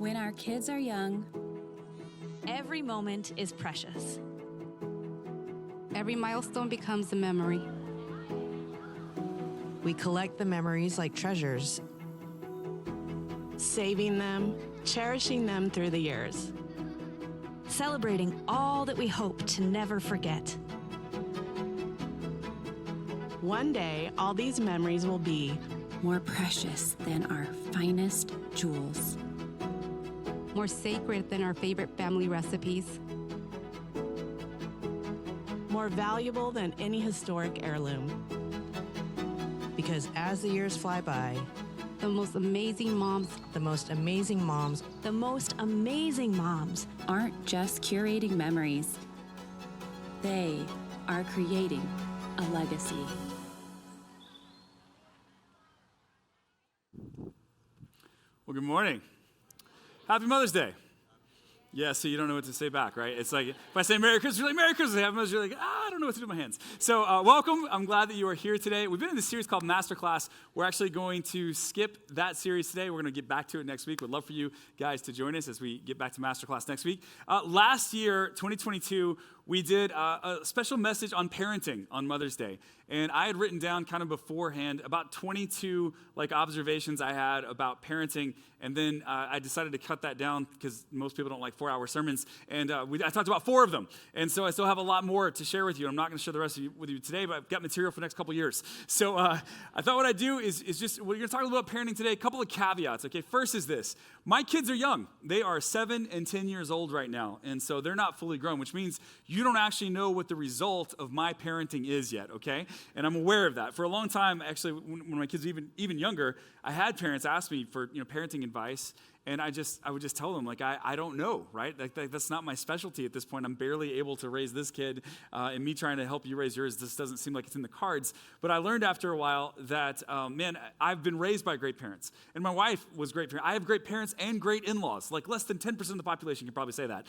When our kids are young, every moment is precious. Every milestone becomes a memory. We collect the memories like treasures, saving them, cherishing them through the years. Celebrating all that we hope to never forget. One day, all these memories will be more precious than our finest jewels. More sacred than our favorite family recipes. more valuable than any historic heirloom. Because as the years fly by, The most amazing moms the most amazing moms The most amazing moms aren't just curating memories. They are creating a legacy. Well, good morning. Happy Mother's Day. Yeah, so you don't know what to say back, right? It's like, if I say Merry Christmas, you're like, Merry Christmas. Happy Mother's Day, you're like, I don't know what to do with my hands. So welcome. I'm glad that you are here today. We've been in this series called Masterclass. We're actually going to skip that series today. We're going to get back to it next week. We'd love for you guys to join us as we get back to Masterclass next week. Last year, 2022, we did a special message on parenting on Mother's Day. And I had written down kind of beforehand about 22 observations I had about parenting. And then I decided to cut that down because most people don't like 4-hour sermons. And I talked about 4 of them. And so I still have a lot more to share with you. I'm not going to share the rest with you today, but I've got material for the next couple years. So I thought what I'd do is just, we're going to talk a little about parenting today. A couple of caveats, okay? First is this. My kids are young. They are 7 and 10 years old right now. And so they're not fully grown, which means you don't actually know what the result of my parenting is yet, okay? And I'm aware of that. For a long time, actually, when my kids were even younger, I had parents ask me for parenting advice, and I would just tell them, I don't know, right? That's not my specialty at this point. I'm barely able to raise this kid, and me trying to help you raise yours, this doesn't seem like it's in the cards. But I learned after a while that, I've been raised by great parents, and my wife was great parent. I have great parents and great in-laws. Less than 10% of the population can probably say that.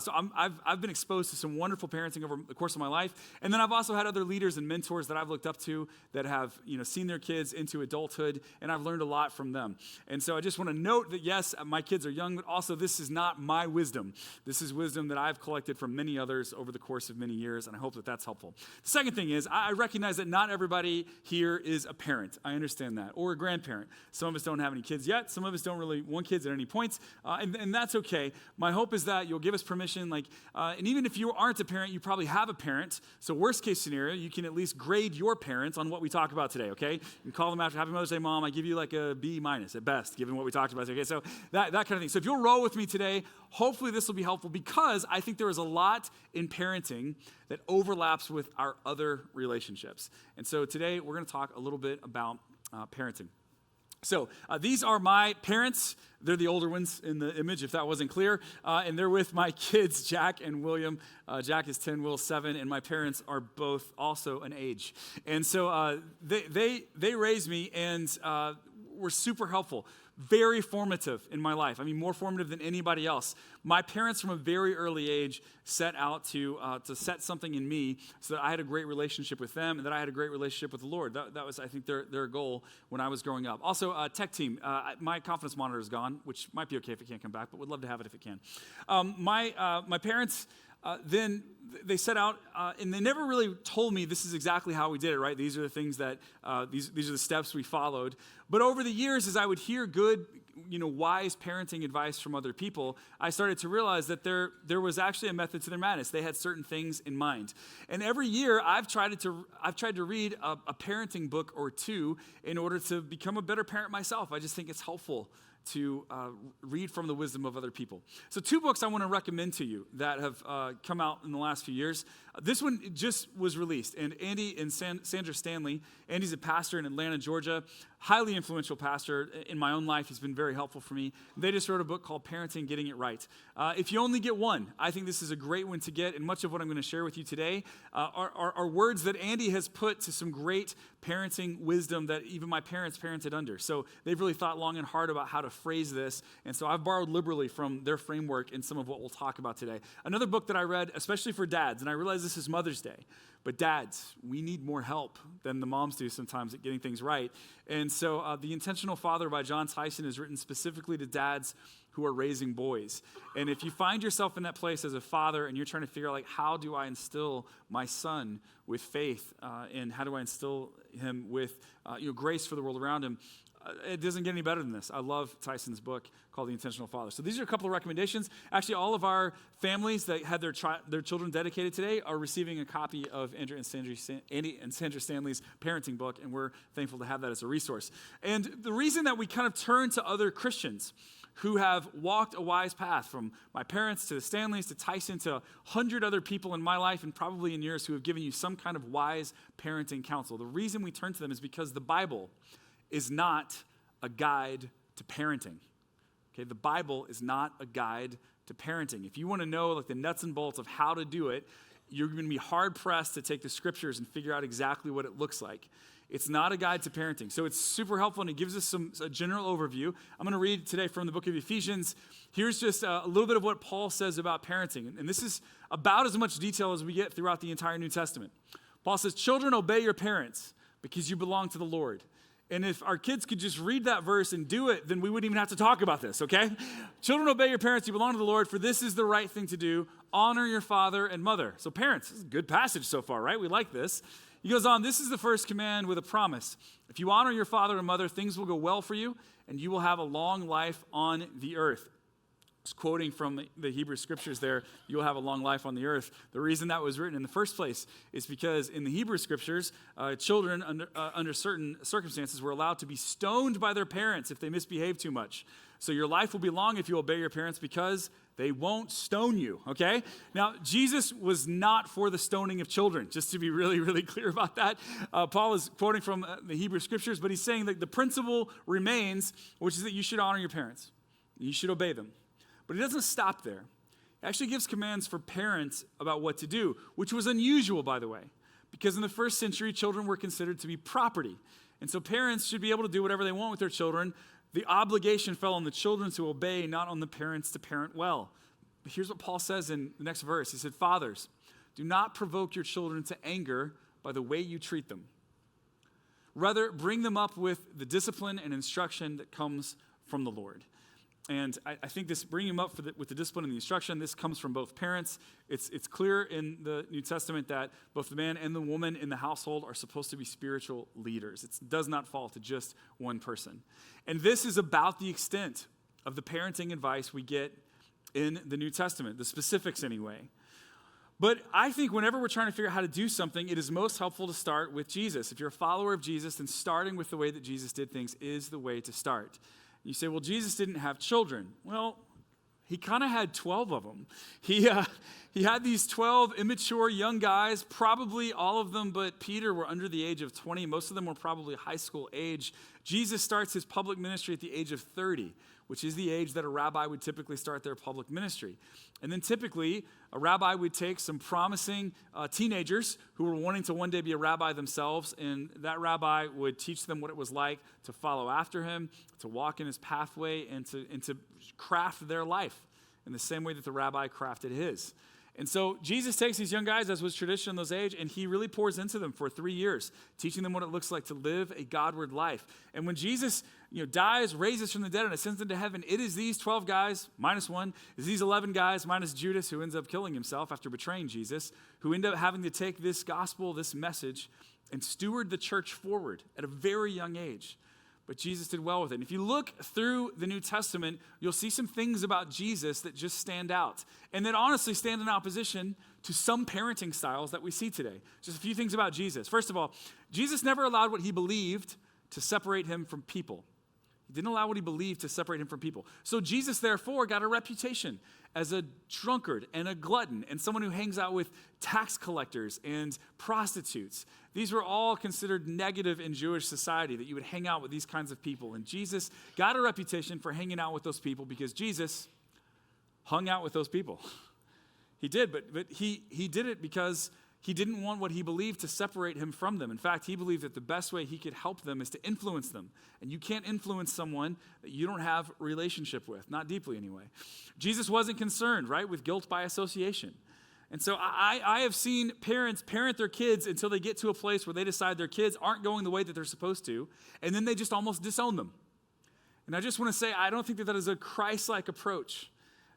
So I've been exposed to some wonderful parenting over the course of my life, and then I've also had other leaders and mentors that I've looked up to that have seen their kids into adulthood, and I've learned a lot from them. And so I just want to note that yes, my kids are young, but also this is not my wisdom. This is wisdom that I've collected from many others over the course of many years, and I hope that that's helpful. The second thing is I recognize that not everybody here is a parent. I understand that, or a grandparent. Some of us don't have any kids yet. Some of us don't really want kids at any point, and that's okay. My hope is that you'll give us permission, and even if you aren't a parent, you probably have a parent. So worst case scenario, you can at least grade your parents on what we talk about today, okay? You can call them after Happy Mother's Day, Mom. I give you a B- at best, given what we talked about, okay? So that kind of thing. So if you'll roll with me today, hopefully this will be helpful because I think there is a lot in parenting that overlaps with our other relationships. And so today we're going to talk a little bit about parenting. So these are my parents. They're the older ones in the image, if that wasn't clear. And they're with my kids, Jack and William. Jack is 10, Will's 7, and my parents are both also an age. And so they raised me and were super helpful. Very formative in my life. I mean, more formative than anybody else. My parents from a very early age set out to set something in me so that I had a great relationship with them and that I had a great relationship with the Lord. That was, I think, their goal when I was growing up. Also, tech team. My confidence monitor is gone, which might be okay if it can't come back, but would love to have it if it can. My parents... then they set out, and they never really told me this is exactly how we did it, right? These are the things that, these are the steps we followed. But over the years, as I would hear good, wise parenting advice from other people, I started to realize that there was actually a method to their madness. They had certain things in mind. And every year, I've tried to read a parenting book or two in order to become a better parent myself. I just think it's helpful to read from the wisdom of other people. So 2 books I want to recommend to you that have come out in the last few years. This one just was released, and Andy and Sandra Stanley. Andy's a pastor in Atlanta, Georgia, highly influential pastor in my own life. He's been very helpful for me. They just wrote a book called Parenting, Getting It Right. If you only get one, I think this is a great one to get, and much of what I'm going to share with you today are words that Andy has put to some great parenting wisdom that even my parents parented under. So they've really thought long and hard about how to phrase this, and so I've borrowed liberally from their framework in some of what we'll talk about today. Another book that I read, especially for dads, and I realize because this is Mother's Day. But dads, we need more help than the moms do sometimes at getting things right. And so The Intentional Father by John Tyson is written specifically to dads who are raising boys. And if you find yourself in that place as a father and you're trying to figure out, like, how do I instill my son with faith and how do I instill him with grace for the world around him, it doesn't get any better than this. I love Tyson's book called The Intentional Father. So these are a couple of recommendations. Actually, all of our families that had their children dedicated today are receiving a copy of Andy and Sandra Stanley's parenting book, and we're thankful to have that as a resource. And the reason that we kind of turn to other Christians who have walked a wise path, from my parents to the Stanleys to Tyson to 100 other people in my life and probably in yours who have given you some kind of wise parenting counsel. The reason we turn to them is because the Bible is not a guide to parenting. Okay, the Bible is not a guide to parenting. If you want to know like the nuts and bolts of how to do it, you're going to be hard pressed to take the scriptures and figure out exactly what it looks like. It's not a guide to parenting. So it's super helpful, and it gives us a general overview. I'm going to read today from the book of Ephesians. Here's just a little bit of what Paul says about parenting. And this is about as much detail as we get throughout the entire New Testament. Paul says, "Children, obey your parents because you belong to the Lord." And if our kids could just read that verse and do it, then we wouldn't even have to talk about this, okay? "Children, obey your parents, you belong to the Lord, for this is the right thing to do. Honor your father and mother." So parents, this is a good passage so far, right? We like this. He goes on, "This is the first command with a promise. If you honor your father and mother, things will go well for you, and you will have a long life on the earth." It's quoting from the Hebrew scriptures there, "You'll have a long life on the earth." The reason that was written in the first place is because in the Hebrew scriptures, children under certain circumstances were allowed to be stoned by their parents if they misbehaved too much. So your life will be long if you obey your parents because they won't stone you, okay? Now, Jesus was not for the stoning of children, just to be really, really clear about that. Paul is quoting from the Hebrew scriptures, but he's saying that the principle remains, which is that you should honor your parents. You should obey them. But he doesn't stop there. He actually gives commands for parents about what to do, which was unusual, by the way, because in the first century, children were considered to be property. And so parents should be able to do whatever they want with their children. The obligation fell on the children to obey, not on the parents to parent well. But here's what Paul says in the next verse. He said, "Fathers, do not provoke your children to anger by the way you treat them. Rather, bring them up with the discipline and instruction that comes from the Lord." And I think this bringing them up with the discipline and the instruction, this comes from both parents. It's clear in the New Testament that both the man and the woman in the household are supposed to be spiritual leaders. It does not fall to just one person. And this is about the extent of the parenting advice we get in the New Testament, the specifics anyway. But I think whenever we're trying to figure out how to do something, it is most helpful to start with Jesus. If you're a follower of Jesus, then starting with the way that Jesus did things is the way to start. You say, well, Jesus didn't have children. Well, he kind of had 12 of them. He had these 12 immature young guys, probably all of them but Peter were under the age of 20. Most of them were probably high school age. Jesus starts his public ministry at the age of 30, which is the age that a rabbi would typically start their public ministry. And then typically, a rabbi would take some promising teenagers who were wanting to one day be a rabbi themselves, and that rabbi would teach them what it was like to follow after him, to walk in his pathway, and to craft their life in the same way that the rabbi crafted his. And so Jesus takes these young guys, as was tradition in those age, and he really pours into them for 3 years, teaching them what it looks like to live a Godward life. And when Jesus dies, raises from the dead, and ascends into heaven, it is these 12 guys, minus one, is these 11 guys, minus Judas, who ends up killing himself after betraying Jesus, who end up having to take this gospel, this message, and steward the church forward at a very young age. But Jesus did well with it. And if you look through the New Testament, you'll see some things about Jesus that just stand out. And that honestly stand in opposition to some parenting styles that we see today. Just a few things about Jesus. First of all, Jesus never allowed what he believed to separate him from people. He didn't allow what he believed to separate him from people. So Jesus, therefore, got a reputation as a drunkard and a glutton and someone who hangs out with tax collectors and prostitutes. These were all considered negative in Jewish society, that you would hang out with these kinds of people. And Jesus got a reputation for hanging out with those people because Jesus hung out with those people. He did, but he did it because he didn't want what he believed to separate him from them. In fact, he believed that the best way he could help them is to influence them. And you can't influence someone that you don't have a relationship with, not deeply anyway. Jesus wasn't concerned, right, with guilt by association. And so I have seen parents parent their kids until they get to a place where they decide their kids aren't going the way that they're supposed to, and then they just almost disown them. And I just want to say, I don't think that is a Christ-like approach,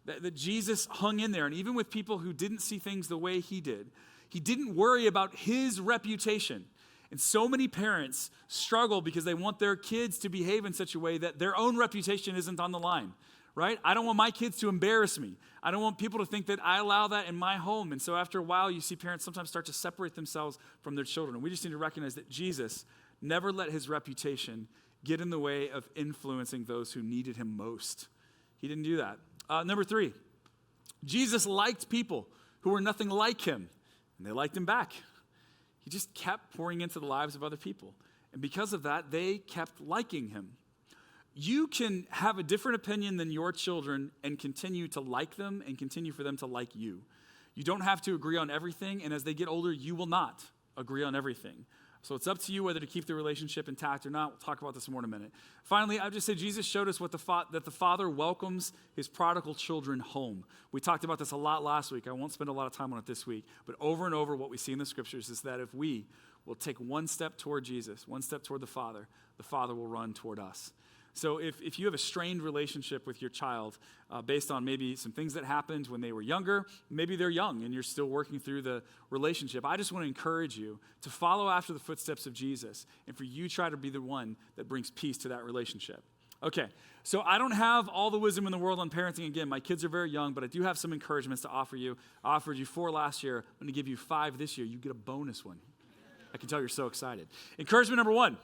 that Jesus hung in there. And even with people who didn't see things the way he didn't worry about his reputation. And so many parents struggle because they want their kids to behave in such a way that their own reputation isn't on the line, right? I don't want my kids to embarrass me. I don't want people to think that I allow that in my home. And so after a while, you see parents sometimes start to separate themselves from their children. And we just need to recognize that Jesus never let his reputation get in the way of influencing those who needed him most. He didn't do that. Number 3, Jesus liked people who were nothing like him, and they liked him back. He just kept pouring into the lives of other people. And because of that, they kept liking him. You can have a different opinion than your children and continue to like them and continue for them to like you. You don't have to agree on everything, and as they get older, you will not agree on everything. So it's up to you whether to keep the relationship intact or not. We'll talk about this more in a minute. Finally, I would just say Jesus showed us that the Father welcomes his prodigal children home. We talked about this a lot last week. I won't spend a lot of time on it this week. But over and over, what we see in the scriptures is that if we will take one step toward Jesus, one step toward the Father will run toward us. So if you have a strained relationship with your child based on maybe some things that happened when they were younger, maybe they're young and you're still working through the relationship, I just want to encourage you to follow after the footsteps of Jesus and for you try to be the one that brings peace to that relationship. Okay, so I don't have all the wisdom in the world on parenting. Again, my kids are very young, but I do have some encouragements to offer you. I offered you 4 last year. I'm going to give you 5 this year. You get a bonus one. I can tell you're so excited. Encouragement number 1,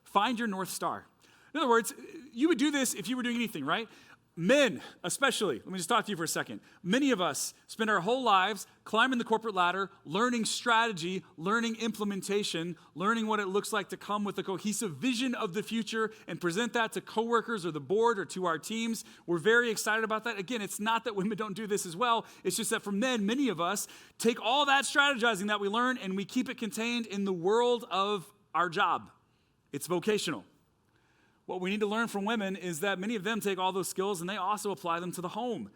find your North Star. In other words, you would do this if you were doing anything, right? Men, especially, let me just talk to you for a second. Many of us spend our whole lives climbing the corporate ladder, learning strategy, learning implementation, learning what it looks like to come with a cohesive vision of the future and present that to coworkers or the board or to our teams. We're very excited about that. Again, it's not that women don't do this as well. It's just that for men, many of us take all that strategizing that we learn and we keep it contained in the world of our job. It's vocational. What we need to learn from women is that many of them take all those skills and they also apply them to the home.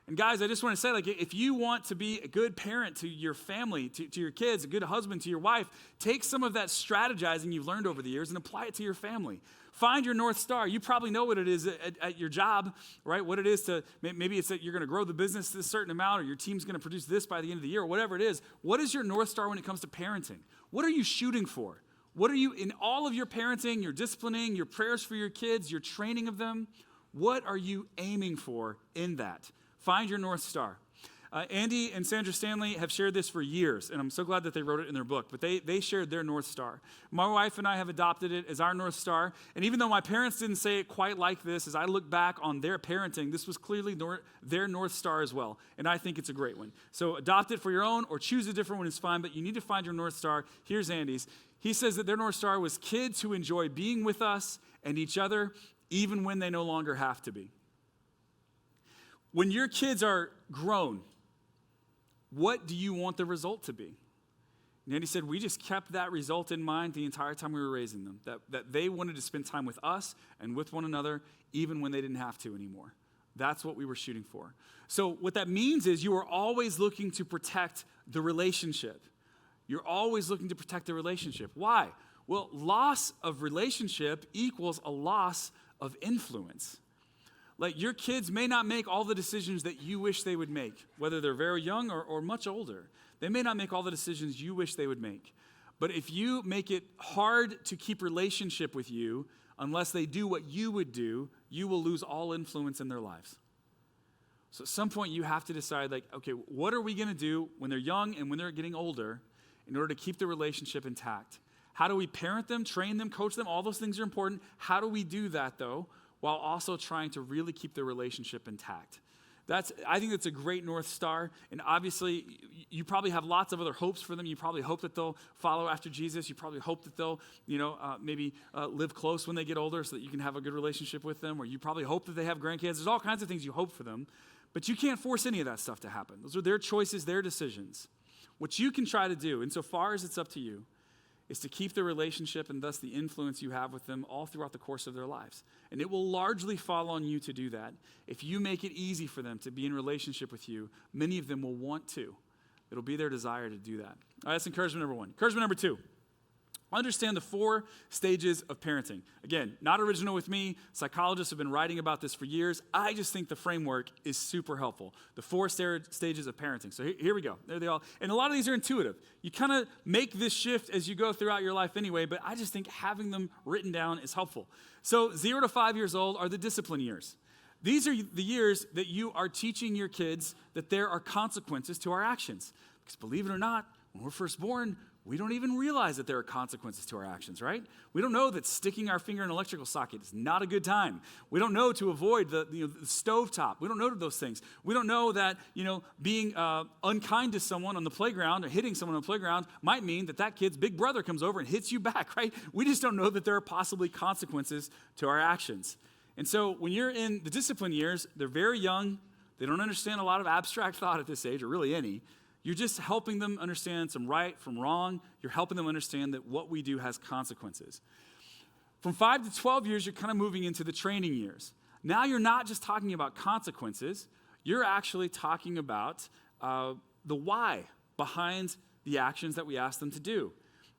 And guys, I just want to say, if you want to be a good parent to your family, to your kids, a good husband to your wife, take some of that strategizing you've learned over the years and apply it to your family. Find your North Star. You probably know what it is at your job, right? What it is maybe it's that you're going to grow the business this certain amount or your team's going to produce this by the end of the year or whatever it is. What is your North Star when it comes to parenting? What are you shooting for? What are you, in all of your parenting, your disciplining, your prayers for your kids, your training of them, what are you aiming for in that? Find your North Star. Andy and Sandra Stanley have shared this for years, and I'm so glad that they wrote it in their book, but they shared their North Star. My wife and I have adopted it as our North Star, and even though my parents didn't say it quite like this, as I look back on their parenting, this was clearly their North Star as well, and I think it's a great one. So adopt it for your own or choose a different one is fine, but you need to find your North Star. Here's Andy's. He says that their North Star was kids who enjoy being with us and each other, even when they no longer have to be. When your kids are grown, what do you want the result to be? And Andy said, we just kept that result in mind the entire time we were raising them, that they wanted to spend time with us and with one another, even when they didn't have to anymore. That's what we were shooting for. So what that means is you are always looking to protect the relationship. You're always looking to protect the relationship. Why? Well, loss of relationship equals a loss of influence. Like your kids may not make all the decisions that you wish they would make, whether they're very young or much older. They may not make all the decisions you wish they would make. But if you make it hard to keep relationship with you, unless they do what you would do, you will lose all influence in their lives. So at some point you have to decide, okay, what are we going to do when they're young and when they're getting older in order to keep the relationship intact? How do we parent them, train them, coach them? All those things are important. How do we do that, though, while also trying to really keep the relationship intact? I think that's a great North Star, and obviously you probably have lots of other hopes for them. You probably hope that they'll follow after Jesus. You probably hope that they'll, maybe live close when they get older so that you can have a good relationship with them, or you probably hope that they have grandkids. There's all kinds of things you hope for them, but you can't force any of that stuff to happen. Those are their choices, their decisions. What you can try to do, insofar as it's up to you, is to keep the relationship and thus the influence you have with them all throughout the course of their lives. And it will largely fall on you to do that. If you make it easy for them to be in relationship with you, many of them will want to. It'll be their desire to do that. All right, that's encouragement number one. Encouragement number two. Understand the 4 stages of parenting. Again, not original with me. Psychologists have been writing about this for years. I just think the framework is super helpful. The 4 stages of parenting. So here we go. There they all. And a lot of these are intuitive. You kind of make this shift as you go throughout your life anyway, but I just think having them written down is helpful. So 0 to 5 years old are the discipline years. These are the years that you are teaching your kids that there are consequences to our actions. Because believe it or not, when we're first born, we don't even realize that there are consequences to our actions, right? We don't know that sticking our finger in an electrical socket is not a good time. We don't know to avoid the stovetop. We don't know those things. We don't know that, being unkind to someone on the playground or hitting someone on the playground might mean that kid's big brother comes over and hits you back, right? We just don't know that there are possibly consequences to our actions. And so when you're in the discipline years, they're very young. They don't understand a lot of abstract thought at this age, or really any. You're just helping them understand some right from wrong. You're helping them understand that what we do has consequences. From 5 to 12 years, you're kind of moving into the training years. Now you're not just talking about consequences. You're actually talking about the why behind the actions that we ask them to do.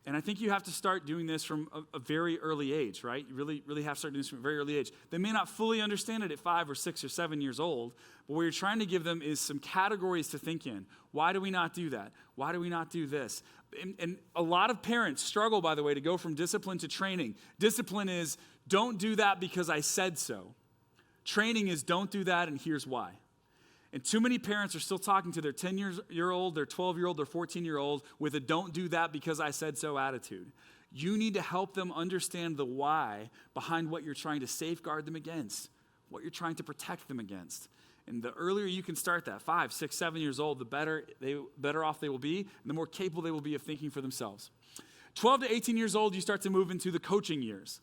And I think you have to start doing this from a very early age, right? You really have to start doing this from a very early age. They may not fully understand it at 5 or 6 or 7 years old, but what you're trying to give them is some categories to think in. Why do we not do that? Why do we not do this? And a lot of parents struggle, by the way, to go from discipline to training. Discipline is, don't do that because I said so. Training is, don't do that and here's why. And too many parents are still talking to their 10-year-old, their 12-year-old, their 14-year-old with a don't do that because I said so attitude. You need to help them understand the why behind what you're trying to safeguard them against, what you're trying to protect them against. And the earlier you can start that, 5, 6, 7 years old, the better off they will be, and the more capable they will be of thinking for themselves. 12 to 18 years old, you start to move into the coaching years.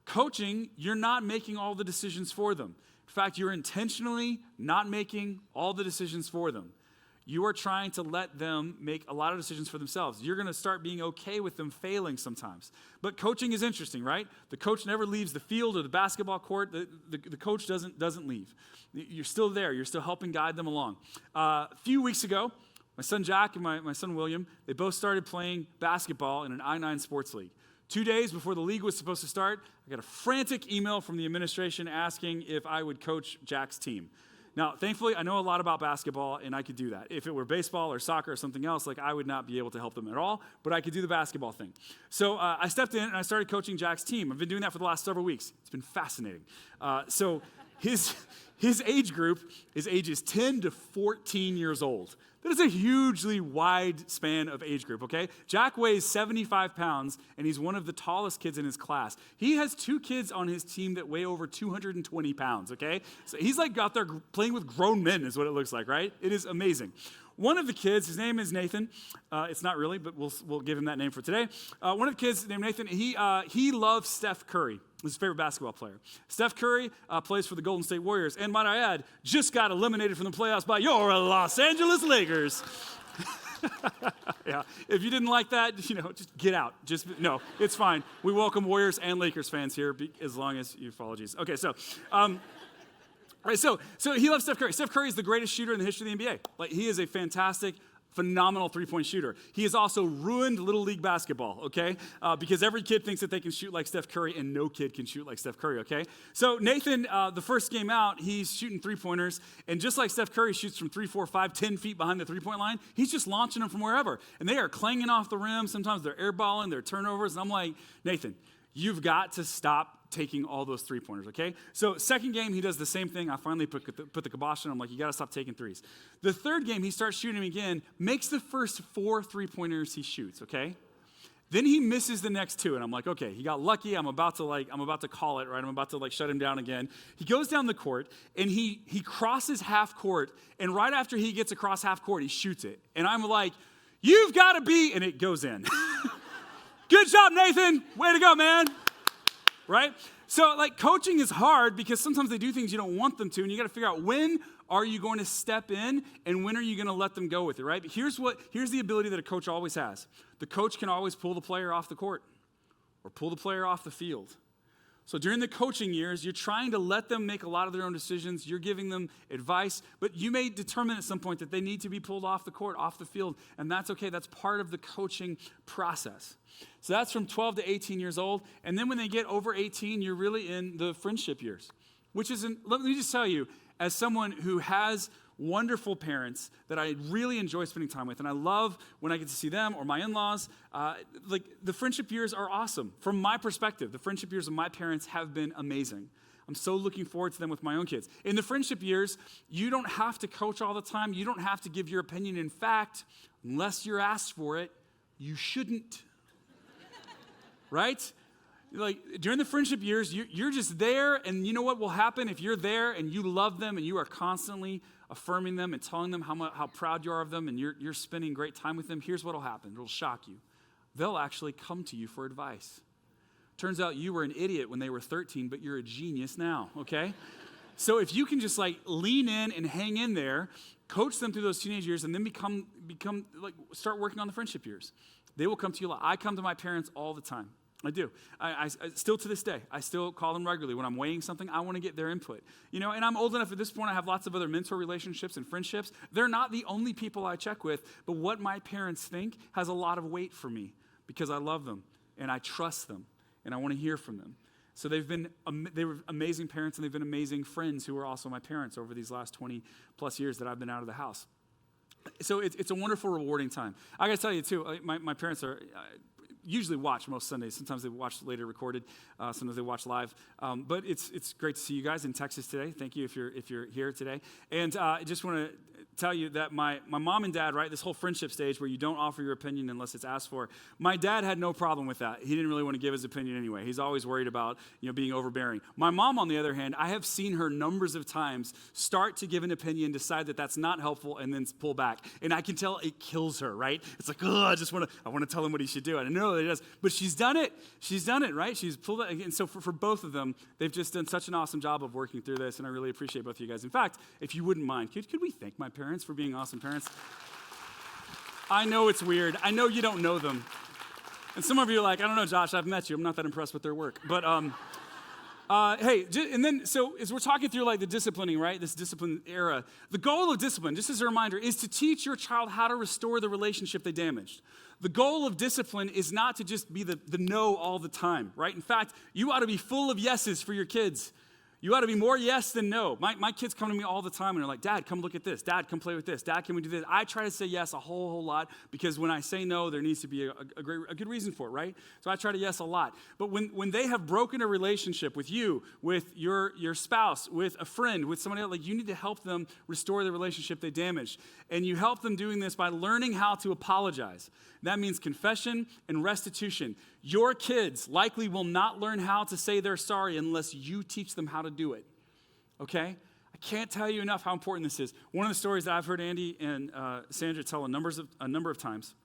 Coaching, you're not making all the decisions for them. In fact, you're intentionally not making all the decisions for them. You are trying to let them make a lot of decisions for themselves. You're going to start being okay with them failing sometimes. But coaching is interesting, right? The coach never leaves the field or the basketball court. The coach doesn't leave. You're still there. You're still helping guide them along. A few weeks ago, my son Jack and my son William, they both started playing basketball in an I-9 sports league. 2 days before the league was supposed to start, I got a frantic email from the administration asking if I would coach Jack's team. Now, thankfully, I know a lot about basketball, and I could do that. If it were baseball or soccer or something else, I would not be able to help them at all, but I could do the basketball thing. So I stepped in, and I started coaching Jack's team. I've been doing that for the last several weeks. It's been fascinating. So his age group is ages 10 to 14 years old. That is a hugely wide span of age group, okay? Jack weighs 75 pounds, and he's one of the tallest kids in his class. He has 2 kids on his team that weigh over 220 pounds, okay? So he's out there playing with grown men is what it looks like, right? It is amazing. One of the kids, his name is Nathan. It's not really, but we'll give him that name for today. One of the kids named Nathan, he loves Steph Curry. He's his favorite basketball player. Steph Curry plays for the Golden State Warriors, and might I add, just got eliminated from the playoffs by your Los Angeles Lakers. Yeah, if you didn't like that, just get out. No, it's fine. We welcome Warriors and Lakers fans here as long as you follow Jesus. Okay, so he loves Steph Curry. Steph Curry is the greatest shooter in the history of the NBA. He is a fantastic, phenomenal three-point shooter. He has also ruined Little League basketball, okay? Because every kid thinks that they can shoot like Steph Curry, and no kid can shoot like Steph Curry, okay? So Nathan, the first game out, he's shooting three-pointers, and just like Steph Curry shoots from 3, 4, 5, 10 feet behind the three-point line, he's just launching them from wherever. And they are clanging off the rim. Sometimes they're airballing, they're turnovers, and I'm like, Nathan, you've got to stop taking all those three-pointers, okay? So second game, he does the same thing. I finally put the kibosh on. I'm like, you got to stop taking threes. The third game, he starts shooting again, makes the first 4 three-pointers he shoots, okay? Then he misses the next 2, and I'm like, okay, he got lucky. I'm about to call it, right? I'm about to shut him down again. He goes down the court, and he crosses half court, and right after he gets across half court, he shoots it. And I'm like, you've got to be, and it goes in. Good job, Nathan. Way to go, man. Right? So, coaching is hard because sometimes they do things you don't want them to, and you got to figure out when are you going to step in and when are you going to let them go with it, right? But here's the ability that a coach always has. The coach can always pull the player off the court or pull the player off the field. So during the coaching years, you're trying to let them make a lot of their own decisions. You're giving them advice, but you may determine at some point that they need to be pulled off the court, off the field, and that's okay. That's part of the coaching process. So that's from 12 to 18 years old. And then when they get over 18, you're really in the friendship years, which is, let me just tell you, as someone who has wonderful parents that I really enjoy spending time with, and I love when I get to see them or my in-laws. Like the friendship years are awesome. From my perspective, the friendship years of my parents have been amazing. I'm so looking forward to them with my own kids. In the friendship years, you don't have to coach all the time. You don't have to give your opinion. In fact, unless you're asked for it, you shouldn't. Right? Like during the friendship years, you're just there, and you know what will happen if you're there and you love them and you are constantly affirming them and telling them how proud you are of them and you're spending great time with them. Here's what will happen. It'll shock you. They'll actually come to you for advice. Turns out you were an idiot when they were 13, but you're a genius now, okay? So if you can just like lean in and hang in there, coach them through those teenage years, and then become like start working on the friendship years. They will come to you a lot. I come to my parents all the time. I do. I still to this day, I still call them regularly. When I'm weighing something, I want to get their input. You know, and I'm old enough at this point, I have lots of other mentor relationships and friendships. They're not the only people I check with, but what my parents think has a lot of weight for me because I love them and I trust them and I want to hear from them. So they were amazing parents, and they've been amazing friends who are also my parents over these last 20 plus years that I've been out of the house. So it's a wonderful, rewarding time. I got to tell you too, my parents are usually watch most Sundays. Sometimes they watch later recorded. Sometimes they watch live. But it's great to see you guys in Texas today. Thank you if you're here today. And I just want to tell you that my mom and dad, right, this whole friendship stage where you don't offer your opinion unless it's asked for, my dad had no problem with that. He didn't really want to give his opinion anyway. He's always worried about, being overbearing. My mom, on the other hand, I have seen her numbers of times start to give an opinion, decide that that's not helpful, and then pull back. And I can tell it kills her, right? It's like, I want to tell him what he should do. And I know that he does, but she's done it. She's done it, right? She's pulled it. And so for both of them, they've just done such an awesome job of working through this, and I really appreciate both of you guys. In fact, if you wouldn't mind, could we thank my parents for being awesome parents? I know it's weird. I know you don't know them. And some of you are like, I don't know, Josh, I've met you. I'm not that impressed with their work. But hey, and then so as we're talking through like the disciplining, right, this discipline era, the goal of discipline, just as a reminder, is to teach your child how to restore the relationship they damaged. The goal of discipline is not to just be the no all the time, right? In fact, you ought to be full of yeses for your kids. You ought to be more yes than no. My kids come to me all the time and they're like, Dad, come look at this. Dad, come play with this. Dad, can we do this? I try to say yes a whole lot because when I say no, there needs to be a good reason for it, right? So I try to yes a lot. But when they have broken a relationship with you, with your spouse, with a friend, with somebody else, like you need to help them restore the relationship they damaged. And you help them doing this by learning how to apologize. That means confession and restitution. Your kids likely will not learn how to say they're sorry unless you teach them how to do it, okay? I can't tell you enough how important this is. One of the stories that I've heard Andy and Sandra tell a number of times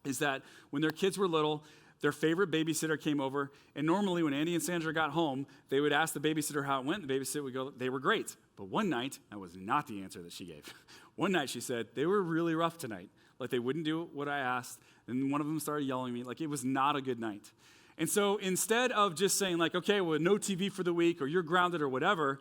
is that when their kids were little, their favorite babysitter came over, and normally when Andy and Sandra got home, they would ask the babysitter how it went. The babysitter would go, they were great. But one night, that was not the answer that she gave. One night she said, they were really rough tonight. Like they wouldn't do what I asked. And one of them started yelling at me. Like it was not a good night. And so instead of just saying like, okay, well, no TV for the week or you're grounded or whatever,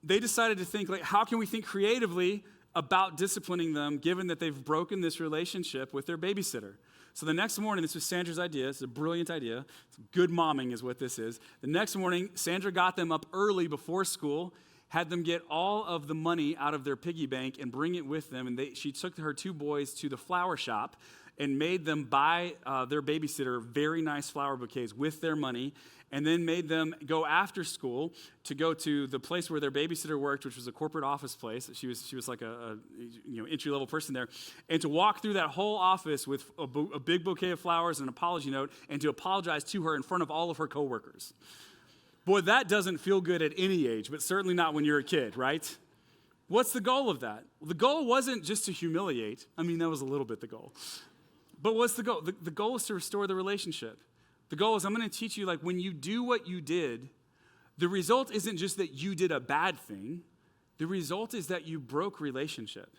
they decided to think like, how can we think creatively about disciplining them given that they've broken this relationship with their babysitter? So the next morning, this was Sandra's idea. It's a brilliant idea. Good momming is what this is. The next morning, Sandra got them up early before school, had them get all of the money out of their piggy bank and bring it with them. And she took her two boys to the flower shop and made them buy their babysitter very nice flower bouquets with their money, and then made them go after school to go to the place where their babysitter worked, which was a corporate office place. She was like a entry-level person there, and to walk through that whole office with a big bouquet of flowers and an apology note, and to apologize to her in front of all of her coworkers. Boy, that doesn't feel good at any age, but certainly not when you're a kid, right? What's the goal of that? Well, the goal wasn't just to humiliate. I mean, that was a little bit the goal. But what's the goal? The goal is to restore the relationship. The goal is I'm going to teach you, like, when you do what you did, the result isn't just that you did a bad thing. The result is that you broke relationship.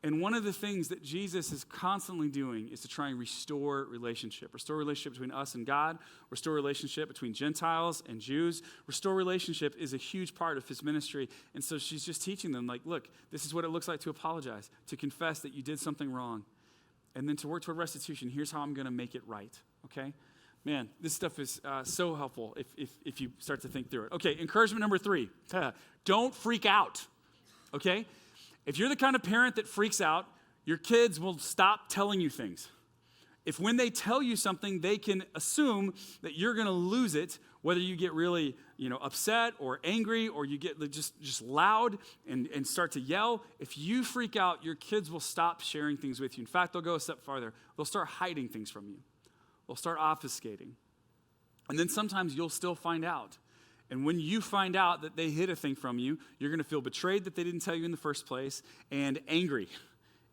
And one of the things that Jesus is constantly doing is to try and restore relationship between us and God, restore relationship between Gentiles and Jews. Restore relationship is a huge part of his ministry. And so she's just teaching them, like, look, this is what it looks like to apologize, to confess that you did something wrong, and then to work toward restitution. Here's how I'm going to make it right, okay? Man, this stuff is so helpful if you start to think through it. Okay, encouragement number 3, don't freak out, okay? If you're the kind of parent that freaks out, your kids will stop telling you things. If when they tell you something, they can assume that you're going to lose it, whether you get really, upset or angry, or you get just loud and start to yell. If you freak out, your kids will stop sharing things with you. In fact, they'll go a step farther. They'll start hiding things from you. They'll start obfuscating. And then sometimes you'll still find out. And when you find out that they hid a thing from you, you're going to feel betrayed that they didn't tell you in the first place, and angry.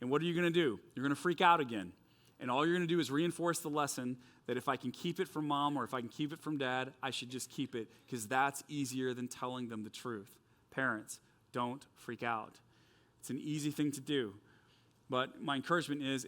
And what are you going to do? You're going to freak out again. And all you're going to do is reinforce the lesson that if I can keep it from mom or if I can keep it from dad, I should just keep it, because that's easier than telling them the truth. Parents, don't freak out. It's an easy thing to do. But my encouragement is,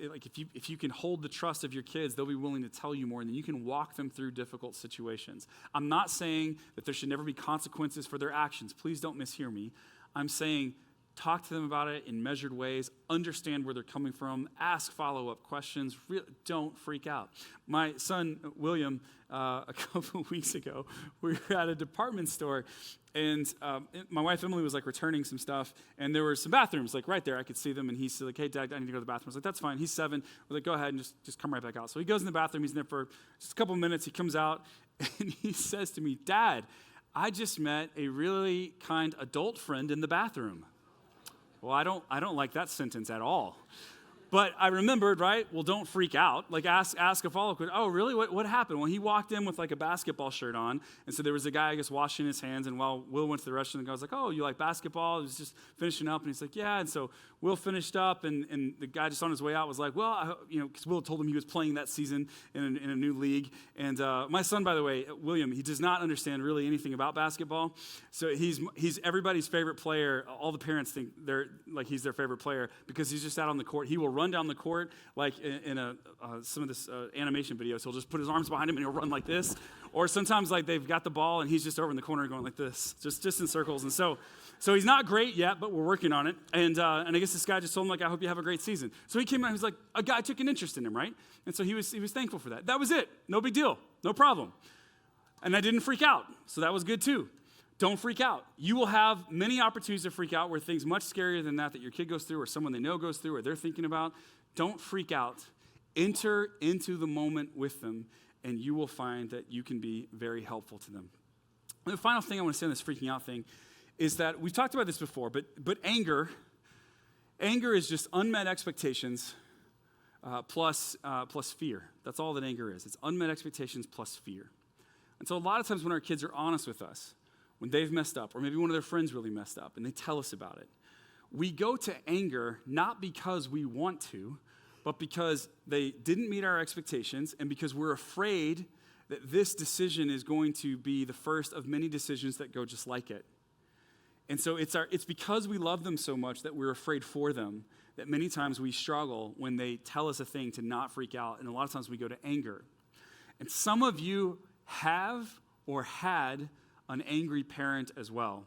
if you can hold the trust of your kids, they'll be willing to tell you more, and then you can walk them through difficult situations. I'm not saying that there should never be consequences for their actions. Please don't mishear me. I'm saying talk to them about it in measured ways, understand where they're coming from, ask follow-up questions. Don't freak out. My son, William, a couple of weeks ago, we were at a department store, and my wife, Emily, was returning some stuff, and there were some bathrooms right there. I could see them, and he's like, hey, Dad, I need to go to the bathroom. I was like, that's fine. He's 7. We're like, go ahead and just come right back out. So he goes in the bathroom. He's in there for just a couple of minutes. He comes out, and he says to me, Dad, I just met a really kind adult friend in the bathroom. Well, I don't like that sentence at all. But I remembered, right? Well, don't freak out. Ask a follow-up question. Oh, really? What happened? Well, he walked in with a basketball shirt on, and so there was a guy, I guess, washing his hands, and while Will went to the restroom, the guy was like, oh, you like basketball? He was just finishing up, and he's like, yeah. And so Will finished up, and the guy just on his way out was like, well, because Will told him he was playing that season in a new league. And my son, by the way, William, he does not understand really anything about basketball. So he's everybody's favorite player. All the parents think he's their favorite player because he's just out on the court. He will run down the court in some of this animation videos. He'll just put his arms behind him and he'll run like this. Or sometimes they've got the ball and he's just over in the corner going like this, just in circles. And so he's not great yet, but we're working on it. And I guess this guy just told him I hope you have a great season. So he came out, he was like, a guy took an interest in him, right? And so he was thankful for that. That was it. No big deal. No problem. And I didn't freak out. So that was good too. Don't freak out. You will have many opportunities to freak out where things much scarier than that your kid goes through or someone they know goes through or they're thinking about. Don't freak out. Enter into the moment with them, and you will find that you can be very helpful to them. And the final thing I want to say on this freaking out thing is that we've talked about this before, but anger is just unmet expectations plus fear. That's all that anger is. It's unmet expectations plus fear. And so a lot of times when our kids are honest with us, when they've messed up, or maybe one of their friends really messed up, and they tell us about it, we go to anger not because we want to, but because they didn't meet our expectations, and because we're afraid that this decision is going to be the first of many decisions that go just like it. And so it's because we love them so much that we're afraid for them that many times we struggle when they tell us a thing to not freak out, and a lot of times we go to anger. And some of you have or had an angry parent as well.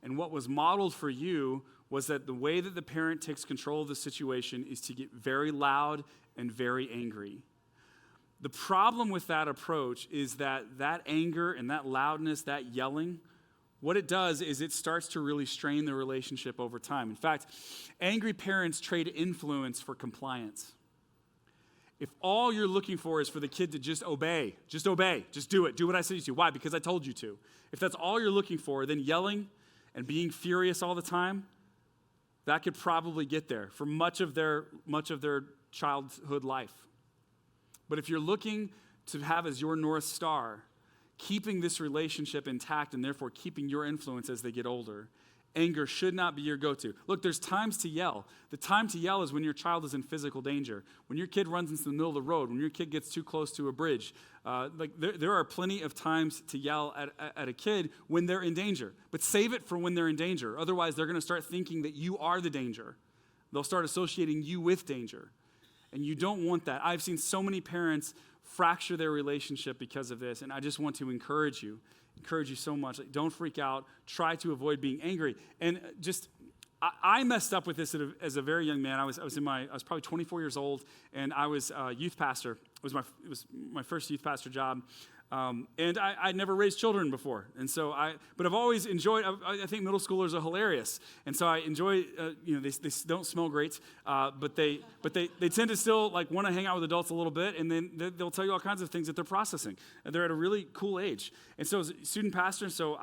And what was modeled for you was that the way that the parent takes control of the situation is to get very loud and very angry. The problem with that approach is that anger and that loudness, that yelling, what it does is it starts to really strain the relationship over time. In fact, angry parents trade influence for compliance. If all you're looking for is for the kid to just obey, just do it, do what I said you to. Why? Because I told you to. If that's all you're looking for, then yelling and being furious all the time, that could probably get there for much of their childhood life. But if you're looking to have as your North Star, keeping this relationship intact and therefore keeping your influence as they get older, anger should not be your go-to. Look, there's times to yell. The time to yell is when your child is in physical danger, when your kid runs into the middle of the road, when your kid gets too close to a bridge. There are plenty of times to yell at a kid when they're in danger, but save it for when they're in danger. Otherwise, they're going to start thinking that you are the danger. They'll start associating you with danger. And you don't want that. I've seen so many parents fracture their relationship because of this, and I just want to encourage you so much. Like, don't freak out. Try to avoid being angry. And I messed up with this as a very young man. I was probably 24 years old, and I was a youth pastor. It was my first youth pastor job. And I'd never raised children before. And so but I've always enjoyed, I think middle schoolers are hilarious. And so I enjoy, they don't smell great, but they tend to still like want to hang out with adults a little bit. And then they'll tell you all kinds of things that they're processing. And they're at a really cool age. And so as a student pastor, so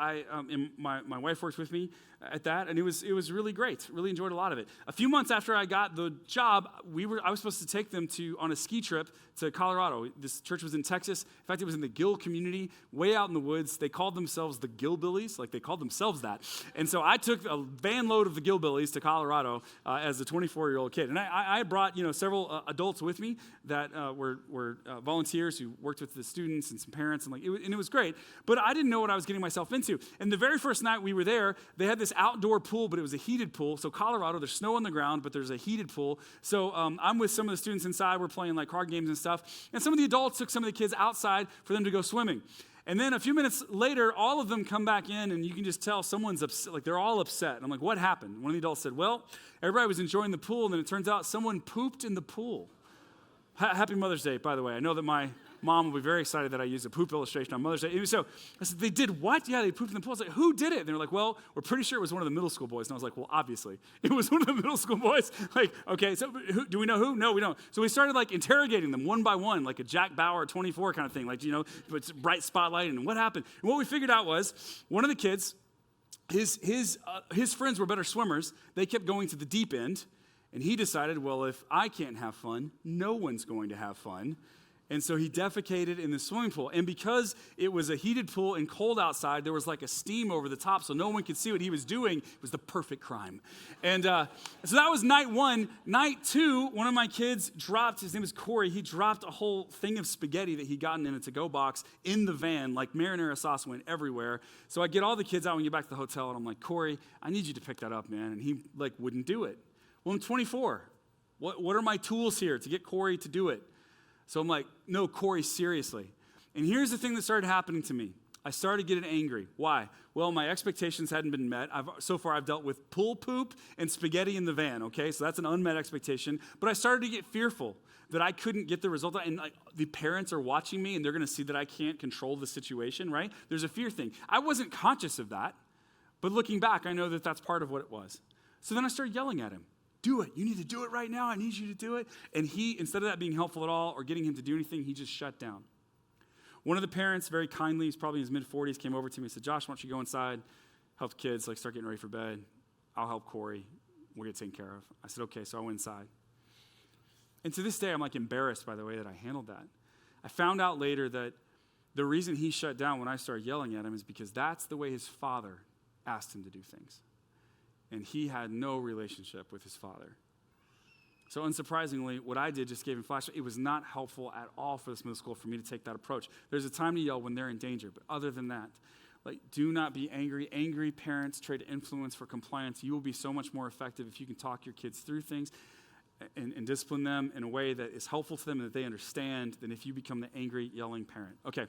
my wife works with me at that. And it was really great. Really enjoyed a lot of it. A few months after I got the job, I was supposed to take them on a ski trip to Colorado. This church was in Texas. In fact, it was in the Gill community, way out in the woods. They called themselves the Gillbillies, like they called themselves that. And so I took a van load of the Gillbillies to Colorado as a 24-year-old kid. And I brought several adults with me that were volunteers who worked with the students and some parents, and it was great. But I didn't know what I was getting myself into. And the very first night we were there, they had this outdoor pool, but it was a heated pool. So Colorado, there's snow on the ground, but there's a heated pool. So I'm with some of the students inside. We're playing like card games and stuff. And some of the adults took some of the kids outside for them to go swimming. And then a few minutes later, all of them come back in, and you can just tell someone's upset. Like, they're all upset. And I'm like, what happened? One of the adults said, well, everybody was enjoying the pool, and then it turns out someone pooped in the pool. Happy Mother's Day, by the way. I know that my mom will be very excited that I used a poop illustration on Mother's Day. So I said, they did what? Yeah, they pooped in the pool. I was like, who did it? And they were like, well, we're pretty sure it was one of the middle school boys. And I was like, well, obviously. It was one of the middle school boys. Like, okay, so do we know who? No, we don't. So we started interrogating them one by one, like a Jack Bauer 24 kind of thing. Like, it's bright spotlight, and what happened? And what we figured out was one of the kids, his friends were better swimmers. They kept going to the deep end. And he decided, well, if I can't have fun, no one's going to have fun. And so he defecated in the swimming pool. And because it was a heated pool and cold outside, there was like a steam over the top, so no one could see what he was doing. It was the perfect crime. And so that was night one. Night two, one of my kids dropped, his name is Corey, he dropped a whole thing of spaghetti that he'd gotten in a to-go box in the van. Like marinara sauce went everywhere. So I get all the kids out when we get back to the hotel, and I'm like, Corey, I need you to pick that up, man. And he wouldn't do it. Well, I'm 24. What are my tools here to get Corey to do it? So I'm like, no, Corey, seriously. And here's the thing that started happening to me. I started getting angry. Why? Well, my expectations hadn't been met. So far, I've dealt with pool poop and spaghetti in the van, okay? So that's an unmet expectation. But I started to get fearful that I couldn't get the result. And the parents are watching me, and they're going to see that I can't control the situation, right? There's a fear thing. I wasn't conscious of that. But looking back, I know that that's part of what it was. So then I started yelling at him. Do it. You need to do it right now. I need you to do it. And he, instead of that being helpful at all or getting him to do anything, he just shut down. One of the parents, very kindly, he's probably in his mid-40s, came over to me and said, Josh, why don't you go inside, help the kids, start getting ready for bed. I'll help Corey. We'll get taken care of. I said, okay, so I went inside. And to this day, I'm embarrassed by the way that I handled that. I found out later that the reason he shut down when I started yelling at him is because that's the way his father asked him to do things. And he had no relationship with his father. So unsurprisingly, what I did just gave him flashback. It was not helpful at all for this middle school for me to take that approach. There's a time to yell when they're in danger, but other than that, do not be angry. Angry parents trade influence for compliance. You will be so much more effective if you can talk your kids through things and discipline them in a way that is helpful to them and that they understand than if you become the angry, yelling parent. Okay.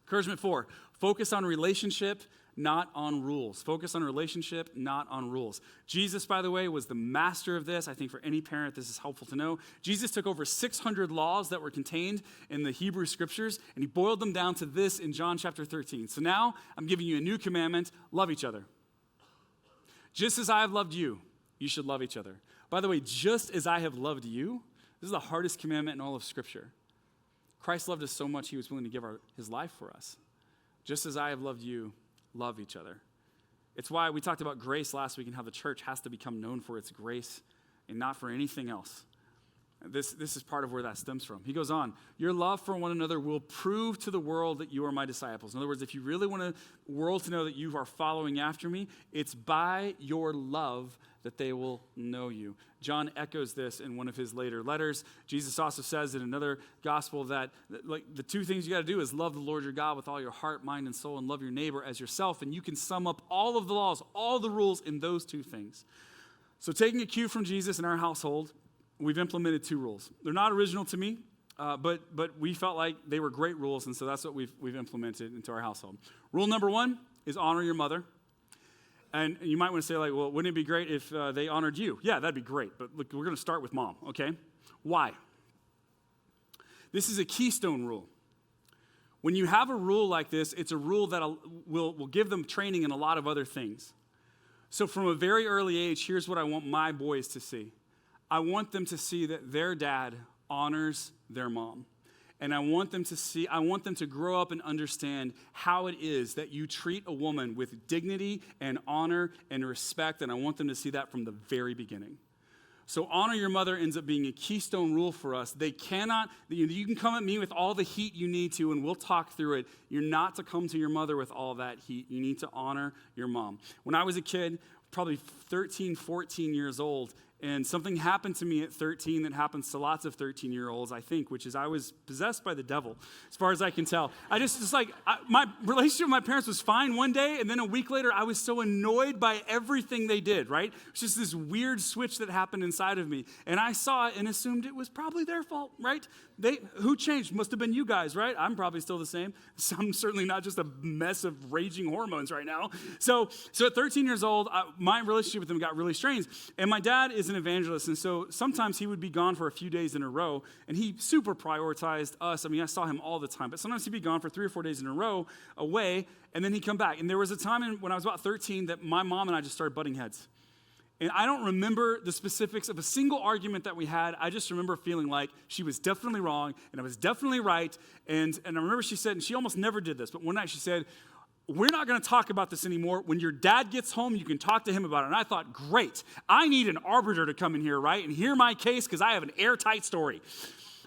Encouragement 4, focus on relationship, not on rules. Focus on relationship, not on rules. Jesus, by the way, was the master of this. I think for any parent, this is helpful to know. Jesus took over 600 laws that were contained in the Hebrew scriptures, and he boiled them down to this in John chapter 13. So now I'm giving you a new commandment, love each other. Just as I have loved you, you should love each other. By the way, just as I have loved you, this is the hardest commandment in all of Scripture. Christ loved us so much, he was willing to give his life for us. Just as I have loved you, love each other. It's why we talked about grace last week and how the church has to become known for its grace and not for anything else. This is part of where that stems from. He goes on, your love for one another will prove to the world that you are my disciples. In other words, if you really want the world to know that you are following after me, it's by your love that they will know you. John echoes this in one of his later letters. Jesus also says in another gospel that the two things you got to do is love the Lord your God with all your heart, mind, and soul, and love your neighbor as yourself. And you can sum up all of the laws, all the rules in those two things. So taking a cue from Jesus in our household, we've implemented 2 rules. They're not original to me, but we felt like they were great rules, and so that's what we've implemented into our household. Rule number 1 is honor your mother. And you might want to say, like, well, wouldn't it be great if they honored you? Yeah, that'd be great, but look, we're going to start with mom, okay? Why? This is a keystone rule. When you have a rule like this, it's a rule that will give them training in a lot of other things. So from a very early age, here's what I want my boys to see. I want them to see that their dad honors their mom. And I want them to grow up and understand how it is that you treat a woman with dignity and honor and respect, and I want them to see that from the very beginning. So honor your mother ends up being a keystone rule for us. They cannot, you can come at me with all the heat you need to, and we'll talk through it. You're not to come to your mother with all that heat. You need to honor your mom. When I was a kid, probably 13, 14 years old, and something happened to me at 13 that happens to lots of 13-year-olds, I think, which is I was possessed by the devil, as far as I can tell. My relationship with my parents was fine one day, and then a week later, I was so annoyed by everything they did, right? It's just this weird switch that happened inside of me. And I saw it and assumed it was probably their fault, right? Who changed? Must have been you guys, right? I'm probably still the same. So I'm certainly not just a mess of raging hormones right now. So at 13 years old, my relationship with them got really strained. And my dad is an evangelist, and so sometimes he would be gone for a few days in a row, and he super prioritized us. I mean, I saw him all the time, but sometimes he'd be gone for 3 or 4 days in a row away, and then he'd come back. And there was a time when I was about 13 that my mom and I just started butting heads. And I don't remember the specifics of a single argument that we had. I just remember feeling like she was definitely wrong, and I was definitely right. And I remember she said, and she almost never did this, but one night she said, we're not going to talk about this anymore. When your dad gets home, you can talk to him about it. And I thought, great. I need an arbiter to come in here, right, and hear my case because I have an airtight story.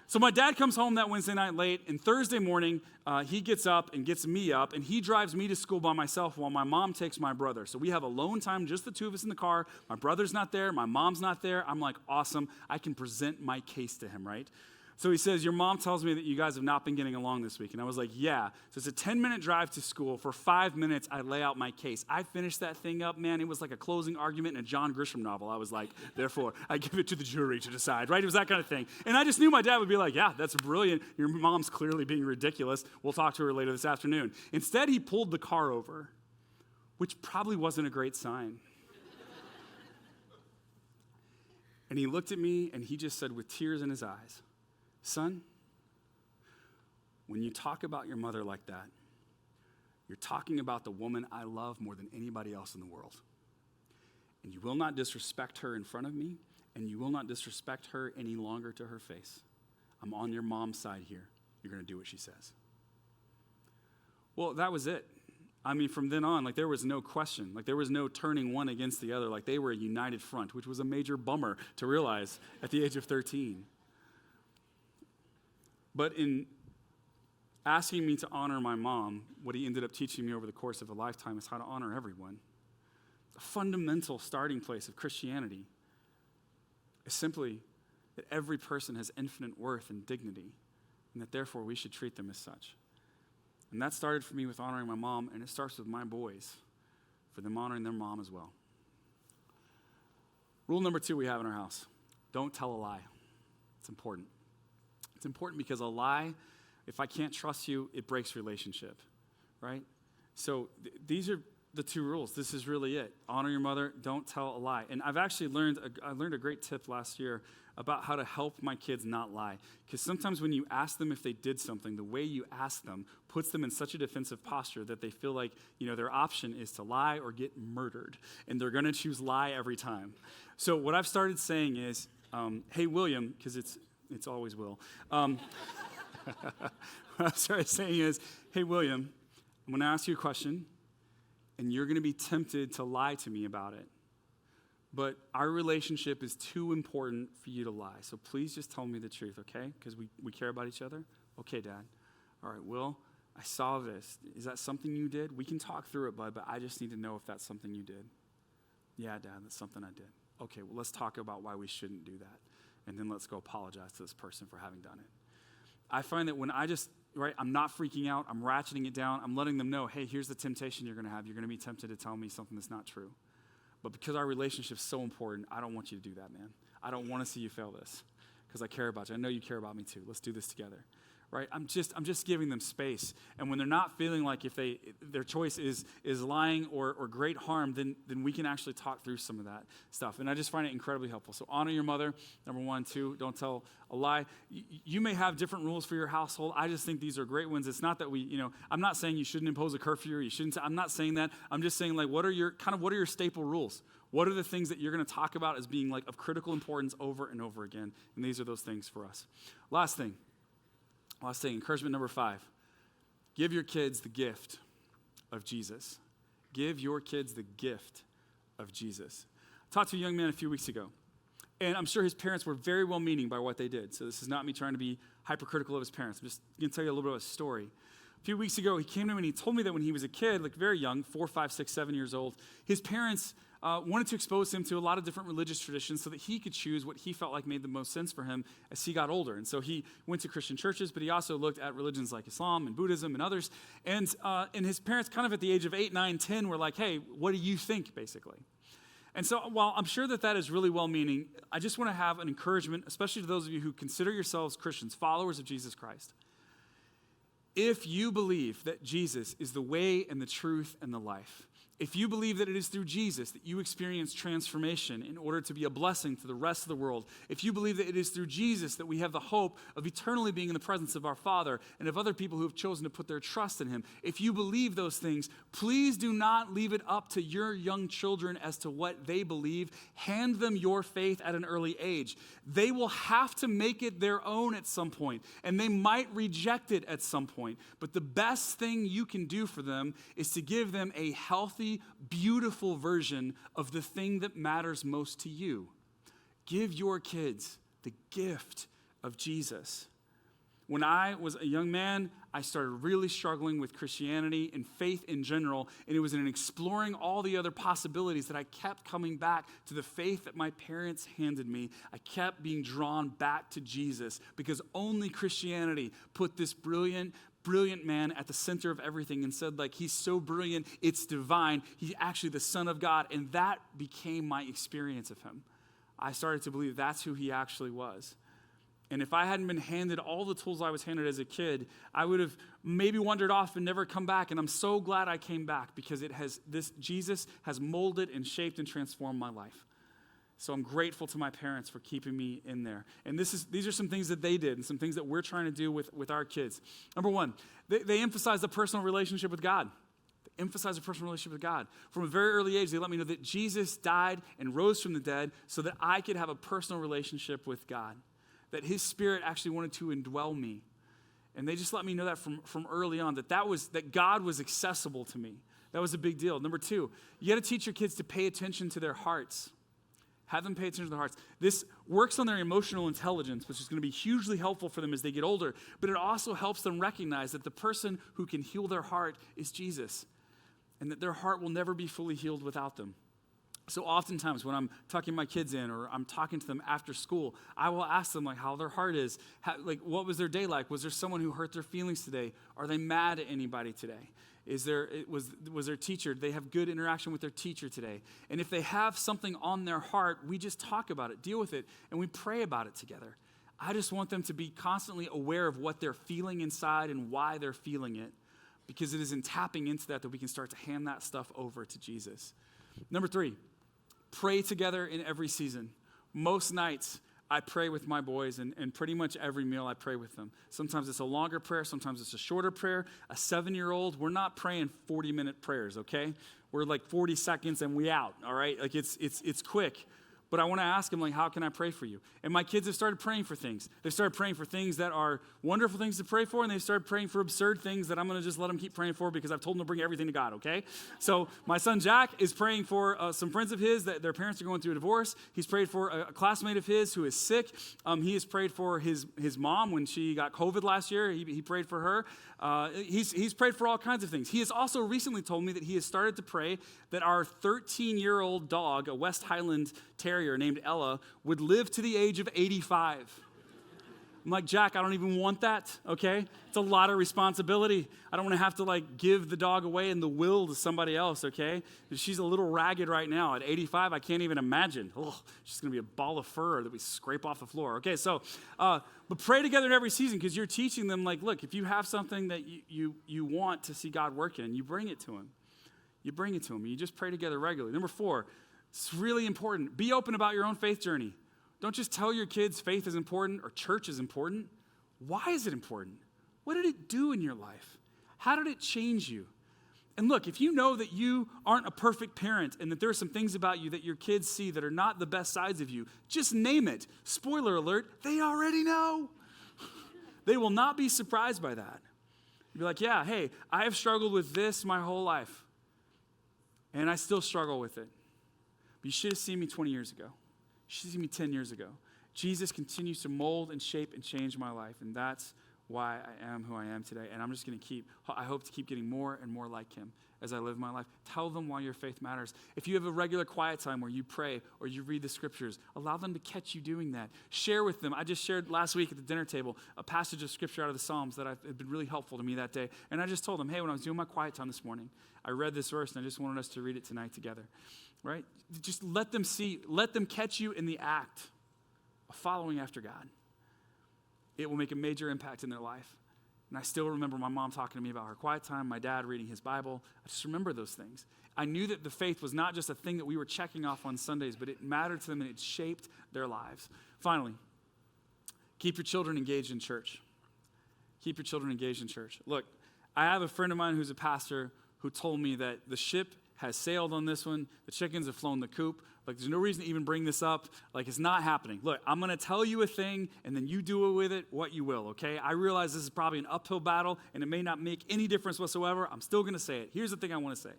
So my dad comes home that Wednesday night late, and Thursday morning, he gets up and gets me up, and he drives me to school by myself while my mom takes my brother. So we have alone time, just the 2 of us in the car. My brother's not there. My mom's not there. I'm like, awesome. I can present my case to him, right? So he says, your mom tells me that you guys have not been getting along this week. And I was like, yeah. So it's a 10-minute drive to school. For 5 minutes, I lay out my case. I finished that thing up, man. It was like a closing argument in a John Grisham novel. I was like, therefore, I give it to the jury to decide, right? It was that kind of thing. And I just knew my dad would be like, yeah, that's brilliant. Your mom's clearly being ridiculous. We'll talk to her later this afternoon. Instead, he pulled the car over, which probably wasn't a great sign. And he looked at me, and he just said with tears in his eyes, son, when you talk about your mother like that, you're talking about the woman I love more than anybody else in the world. And you will not disrespect her in front of me, and you will not disrespect her any longer to her face. I'm on your mom's side here. You're going to do what she says. Well, that was it. I mean, from then on, there was no question. There was no turning one against the other. They were a united front, which was a major bummer to realize at the age of 13. But in asking me to honor my mom, what he ended up teaching me over the course of a lifetime is how to honor everyone. The fundamental starting place of Christianity is simply that every person has infinite worth and dignity, and that therefore we should treat them as such. And that started for me with honoring my mom, and it starts with my boys, for them honoring their mom as well. Rule number 2 we have in our house: don't tell a lie. It's important. It's important because a lie, if I can't trust you, it breaks relationship, right? So these are the 2 rules. This is really it. Honor your mother, don't tell a lie. And I've actually learned a great tip last year about how to help my kids not lie. Because sometimes when you ask them if they did something, the way you ask them puts them in such a defensive posture that they feel like, their option is to lie or get murdered. And they're going to choose lie every time. So what I've started saying is, hey, William, because it's always Will. What I started saying is, hey, William, I'm going to ask you a question, and you're going to be tempted to lie to me about it. But our relationship is too important for you to lie. So please just tell me the truth, okay? Because we care about each other. Okay, Dad. All right, Will, I saw this. Is that something you did? We can talk through it, bud, but I just need to know if that's something you did. Yeah, Dad, that's something I did. Okay, well, let's talk about why we shouldn't do that. And then let's go apologize to this person for having done it. I find that when I'm not freaking out, I'm ratcheting it down, I'm letting them know, hey, here's the temptation you're going to have. You're going to be tempted to tell me something that's not true. But because our relationship's so important, I don't want you to do that, man. I don't want to see you fail this because I care about you. I know you care about me too. Let's do this together. Right? I'm just giving them space. And when they're not feeling like if their choice is lying or great harm, then we can actually talk through some of that stuff. And I just find it incredibly helpful. So honor your mother, number 1. 2, don't tell a lie. You may have different rules for your household. I just think these are great ones. It's not that I'm not saying you shouldn't impose a curfew or you shouldn't. I'm not saying that. I'm just saying what are your staple rules? What are the things that you're going to talk about as being of critical importance over and over again? And these are those things for us. Last thing, encouragement number 5. Give your kids the gift of Jesus. Give your kids the gift of Jesus. I talked to a young man a few weeks ago, and I'm sure his parents were very well-meaning by what they did. So this is not me trying to be hypercritical of his parents. I'm just going to tell you a little bit of a story. A few weeks ago, he came to me and he told me that when he was a kid, very young, 4, 5, 6, 7 years old, his parents wanted to expose him to a lot of different religious traditions so that he could choose what he felt like made the most sense for him as he got older. And so he went to Christian churches, but he also looked at religions like Islam and Buddhism and others. And his parents kind of at the age of 8, 9, 10 were like, hey, what do you think, basically? And so while I'm sure that is really well-meaning, I just want to have an encouragement, especially to those of you who consider yourselves Christians, followers of Jesus Christ. If you believe that Jesus is the way and the truth and the life, if you believe that it is through Jesus that you experience transformation in order to be a blessing to the rest of the world, if you believe that it is through Jesus that we have the hope of eternally being in the presence of our Father and of other people who have chosen to put their trust in him, if you believe those things, please do not leave it up to your young children as to what they believe. Hand them your faith at an early age. They will have to make it their own at some point, and they might reject it at some point. But the best thing you can do for them is to give them a healthy, beautiful version of the thing that matters most to you. Give your kids the gift of Jesus. When I was a young man, I started really struggling with Christianity and faith in general, and it was in exploring all the other possibilities that I kept coming back to the faith that my parents handed me. I kept being drawn back to Jesus because only Christianity put this brilliant man at the center of everything and said, he's so brilliant, it's divine. He's actually the Son of God, and that became my experience of him. I started to believe that's who he actually was. And if I hadn't been handed all the tools I was handed as a kid, I would have maybe wandered off and never come back. And I'm so glad I came back because Jesus has molded and shaped and transformed my life. So I'm grateful to my parents for keeping me in there. And these are some things that they did and some things that we're trying to do with our kids. Number 1, they emphasize the personal relationship with God. They emphasize a personal relationship with God. From a very early age, they let me know that Jesus died and rose from the dead so that I could have a personal relationship with God, that his Spirit actually wanted to indwell me. And they just let me know that from early on, that God was accessible to me. That was a big deal. Number 2, you got to teach your kids to pay attention to their hearts. Have them pay attention to their hearts. This works on their emotional intelligence, which is going to be hugely helpful for them as they get older, but it also helps them recognize that the person who can heal their heart is Jesus, and that their heart will never be fully healed without them. So oftentimes when I'm tucking my kids in or I'm talking to them after school, I will ask them how their heart is. What was their day like? Was there someone who hurt their feelings today? Are they mad at anybody today? Was their teacher, did they have good interaction with their teacher today? And if they have something on their heart, we just talk about it, deal with it, and we pray about it together. I just want them to be constantly aware of what they're feeling inside and why they're feeling it, because it is in tapping into that we can start to hand that stuff over to Jesus. Number 3, pray together in every season. Most nights, I pray with my boys, and pretty much every meal I pray with them. Sometimes it's a longer prayer, sometimes it's a shorter prayer. A 7-year-old, we're not praying 40-minute prayers, okay? We're 40 seconds and we out, all right? It's quick. But I want to ask them, how can I pray for you? And my kids have started praying for things. They've started praying for things that are wonderful things to pray for, and they've started praying for absurd things that I'm going to just let them keep praying for because I've told them to bring everything to God, okay? So my son Jack is praying for some friends of his that their parents are going through a divorce. He's prayed for a classmate of his who is sick. He has prayed for his mom when she got COVID last year. He prayed for her. He's prayed for all kinds of things. He has also recently told me that he has started to pray that our 13-year-old dog, a West Highland Terrier named Ella, would live to the age of 85. I'm like, Jack, I don't even want that, okay? It's a lot of responsibility. I don't want to have to like give the dog away in the will to somebody else, okay? She's a little ragged right now. At 85, I can't even imagine. Oh, she's going to be a ball of fur that we scrape off the floor. Okay, so, but pray together in every season because you're teaching them like, look, if you have something that you want to see God work in, you bring it to him. You bring it to him. You just pray together regularly. Number 4, it's really important. Be open about your own faith journey. Don't just tell your kids faith is important or church is important. Why is it important? What did it do in your life? How did it change you? And look, if you know that you aren't a perfect parent and that there are some things about you that your kids see that are not the best sides of you, just name it. Spoiler alert, they already know. They will not be surprised by that. You'll be like, yeah, hey, I have struggled with this my whole life, and I still struggle with it. But you should have seen me 20 years ago. You should have seen me 10 years ago. Jesus continues to mold and shape and change my life, and that's why I am who I am today. And I'm just going to I hope to keep getting more and more like him as I live my life. Tell them why your faith matters. If you have a regular quiet time where you pray or you read the scriptures, allow them to catch you doing that. Share with them. I just shared last week at the dinner table a passage of scripture out of the Psalms that had been really helpful to me that day. And I just told them, hey, when I was doing my quiet time this morning, I read this verse and I just wanted us to read it tonight together. Right? Just let them catch you in the act of following after God. It will make a major impact in their life. And I still remember my mom talking to me about her quiet time, my dad reading his Bible. I just remember those things. I knew that the faith was not just a thing that we were checking off on Sundays, but it mattered to them and it shaped their lives. Finally, keep your children engaged in church. Keep your children engaged in church. Look, I have a friend of mine who's a pastor who told me that the ship has sailed on this one. The chickens have flown the coop. Like, there's no reason to even bring this up. Like, it's not happening. Look, I'm going to tell you a thing, and then you do with it what you will, okay? I realize this is probably an uphill battle, and it may not make any difference whatsoever. I'm still going to say it. Here's the thing I want to say.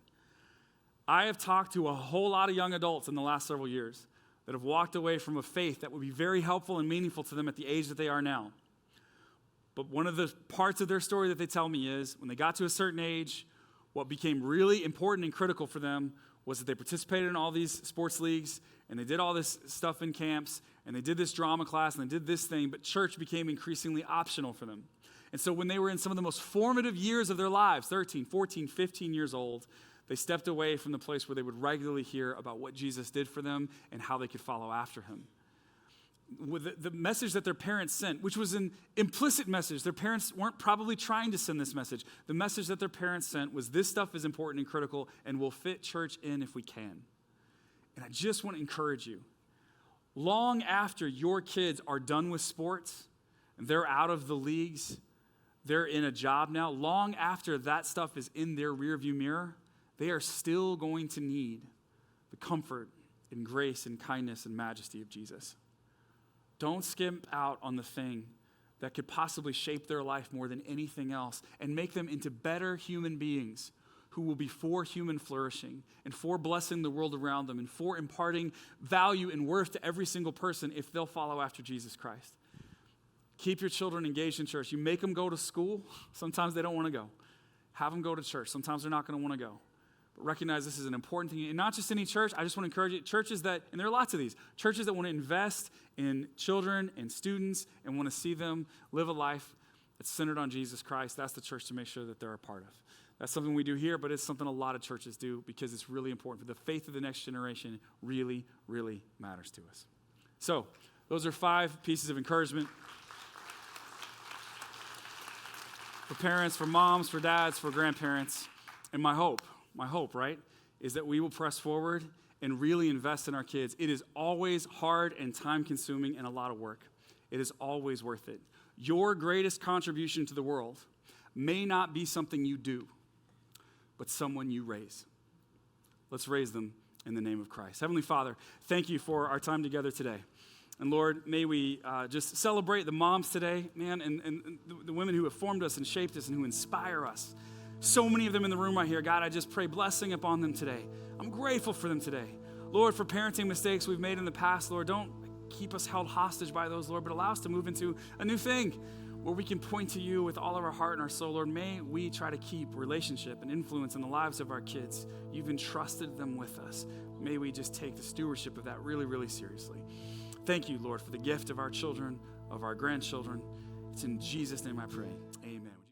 I have talked to a whole lot of young adults in the last several years that have walked away from a faith that would be very helpful and meaningful to them at the age that they are now. But one of the parts of their story that they tell me is when they got to a certain age, what became really important and critical for them was that they participated in all these sports leagues, and they did all this stuff in camps, and they did this drama class, and they did this thing, but church became increasingly optional for them. And so when they were in some of the most formative years of their lives, 13, 14, 15 years old, they stepped away from the place where they would regularly hear about what Jesus did for them and how they could follow after him. With the message that their parents sent, which was an implicit message. Their parents weren't probably trying to send this message. The message that their parents sent was this stuff is important and critical and we'll fit church in if we can. And I just want to encourage you. Long after your kids are done with sports, and they're out of the leagues, they're in a job now, long after that stuff is in their rearview mirror, they are still going to need the comfort and grace and kindness and majesty of Jesus. Don't skimp out on the thing that could possibly shape their life more than anything else and make them into better human beings who will be for human flourishing and for blessing the world around them and for imparting value and worth to every single person if they'll follow after Jesus Christ. Keep your children engaged in church. You make them go to school. Sometimes they don't want to go. Have them go to church. Sometimes they're not going to want to go. Recognize this is an important thing. And not just any church. I just want to encourage you. Churches that, and there are lots of these, churches that want to invest in children and students and want to see them live a life that's centered on Jesus Christ. That's the church to make sure that they're a part of. That's something we do here, but it's something a lot of churches do because it's really important. For the faith of the next generation really, really matters to us. So those are 5 pieces of encouragement for parents, for moms, for dads, for grandparents. And my hope, right, is that we will press forward and really invest in our kids. It is always hard and time-consuming and a lot of work. It is always worth it. Your greatest contribution to the world may not be something you do, but someone you raise. Let's raise them in the name of Christ. Heavenly Father, thank you for our time together today. And Lord, may we just celebrate the moms today, man, and the women who have formed us and shaped us and who inspire us. So many of them in the room right here. God, I just pray blessing upon them today. I'm grateful for them today. Lord, for parenting mistakes we've made in the past, Lord, don't keep us held hostage by those, Lord, but allow us to move into a new thing where we can point to you with all of our heart and our soul. Lord, may we try to keep relationship and influence in the lives of our kids. You've entrusted them with us. May we just take the stewardship of that really, really seriously. Thank you, Lord, for the gift of our children. of our grandchildren. It's in Jesus' name I pray. Amen.